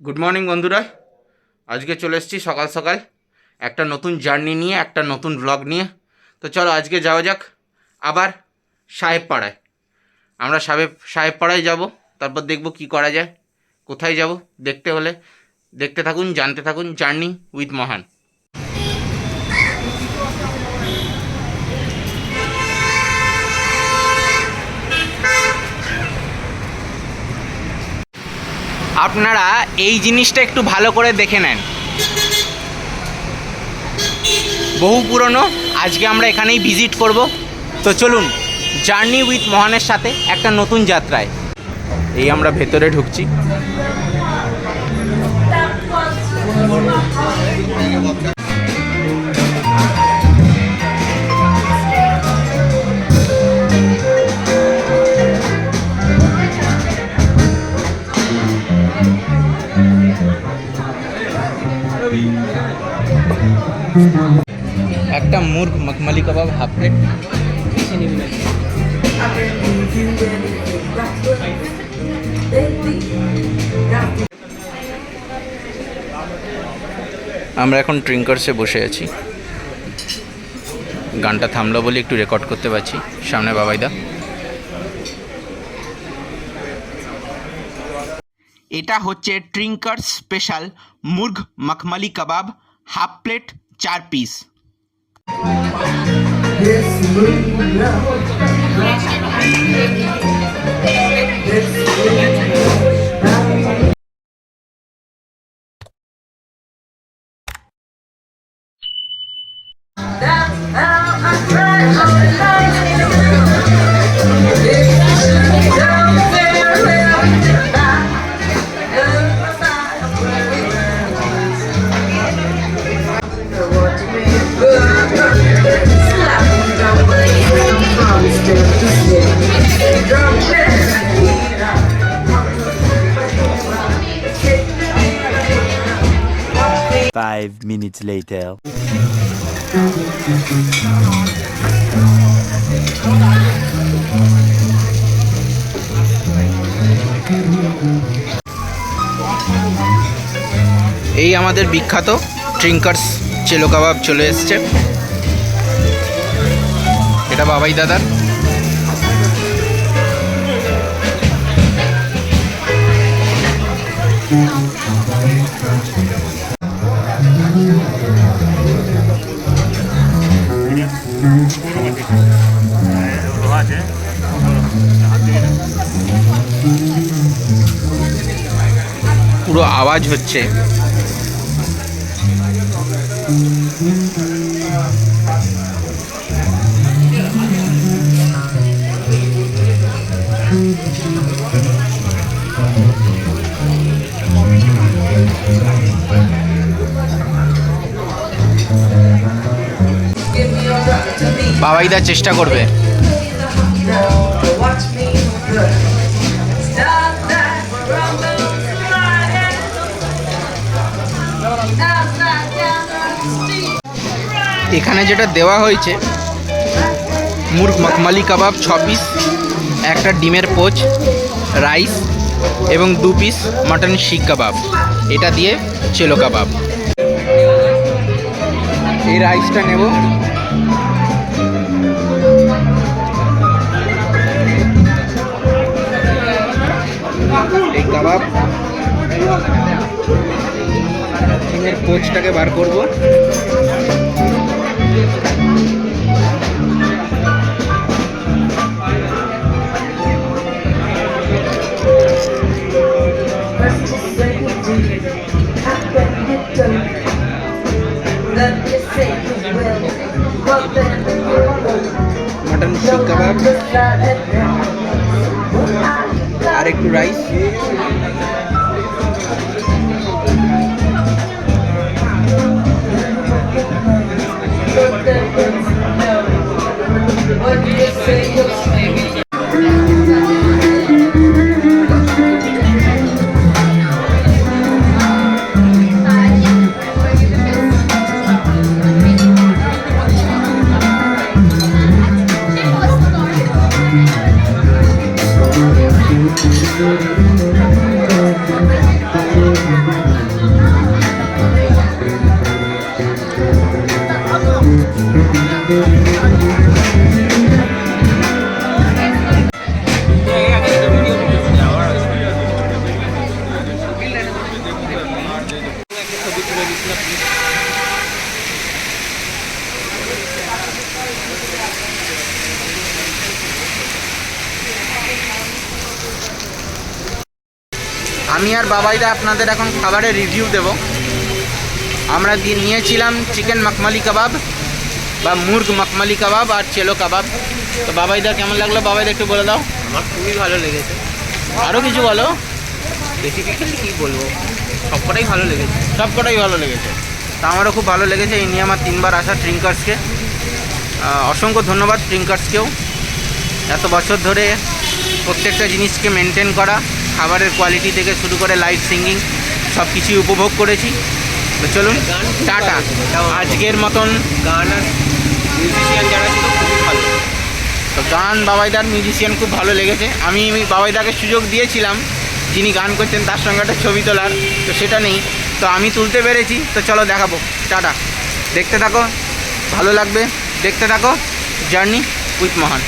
Good morning বন্ধুরা, আজকে চলে এসেছি সকাল সকাল একটা নতুন জার্নি নিয়ে, একটা নতুন ব্লগ নিয়ে। তো চলো আজকে যাওয়া যাক আবার সাহেবপাড়ায়। আমরা সাহেবপাড়ায় যাব, তারপর দেখব কি করা যায়, কোথায় যাব। দেখতে হলে দেখতে থাকুন, জানতে থাকুন জার্নি উইথ মহান। আপনারা এই জিনিসটা একটু ভালো করে দেখে নেন, বহু পুরনো। আজকে আমরা এখানেই ভিজিট করব। তো চলুন জার্নি উইথ মহানের সাথে একটা নতুন যাত্রায়। এই আমরা ভেতরে ঢুকছি। একটা মুর্গ মখমলি কাবাব হাফ প্লেট। আমরা এখন ট্রিঙ্কার্সে বসে আছি। গানটা থামলো বলে একটু রেকর্ড করতে পারছি। সামনে বাবাইদা। এটা হচ্ছে Trincas special murg makhmali kebab half plate 4 piece. Five minutes later. এই আমাদের বিখ্যাত ট্রিঙ্কার্স চেলো কাবাব চলে এসছে। এটা বাবাই দাদার। পুরো আওয়াজ হচ্ছে। বাবাইদা চেষ্টা করবে। এখানে যেটা দেওয়া হয়েছে মুর্গ মখমলি কাবাব 6 পিস, একটা ডিমের পোচ, রাইস এবং 2 পিস মাটন শিক কাবাব। এটা দিয়ে চেলো কাবাব। এই রাইসটা নেব। এই কাবাব ডিমের পোচটাকে বার করব। মটন শিক কাবাব আর একটু রাইস। আমি আর বাবাইদা আপনাদের এখন খাবারের রিভিউ দেব। আমরা নিয়েছিলাম চিকেন মখমালি কাবাব বা মুর্গ মখমালি কাবাব আর চেলো কাবাব। তো বাবাইদা কেমন লাগলো? বাবাইদা একটু বলে দাও। আমার খুবই ভালো লেগেছে। আরও কিছু বলো। বেসিক্যালি কী বলবো, সবকটাই ভালো লেগেছে। সবকটাই ভালো লেগেছে। তা আমারও খুব ভালো লেগেছে। এই নিয়ে আমার 3বার আসা ট্রিঙ্কার্সকে। অসংখ্য ধন্যবাদ ট্রিঙ্কার্সকেও, এত বছর ধরে প্রত্যেকটা জিনিসকে মেনটেন করা, খাবারের কোয়ালিটি থেকে শুরু করে লাইভ সিঙ্গিং সব কিছুই উপভোগ করেছি। তো চলুন টাটা। আজকের মতন গান আর মিউজিশিয়ান যারা ছিল খুবই ভালো। তো গান বাবাইদার মিউজিশিয়ান খুব ভালো লেগেছে। আমি বাবাইদাকে সুযোগ দিয়েছিলাম, যিনি গান করছেন তার সঙ্গে একটা ছবি তোলার, তো সেটা নেই। তো আমি তুলতে পেরেছি, তো চলো দেখাবো। টাটা, দেখতে থাকো, ভালো লাগবে, দেখতে থাকো জার্নি উইথ মহান।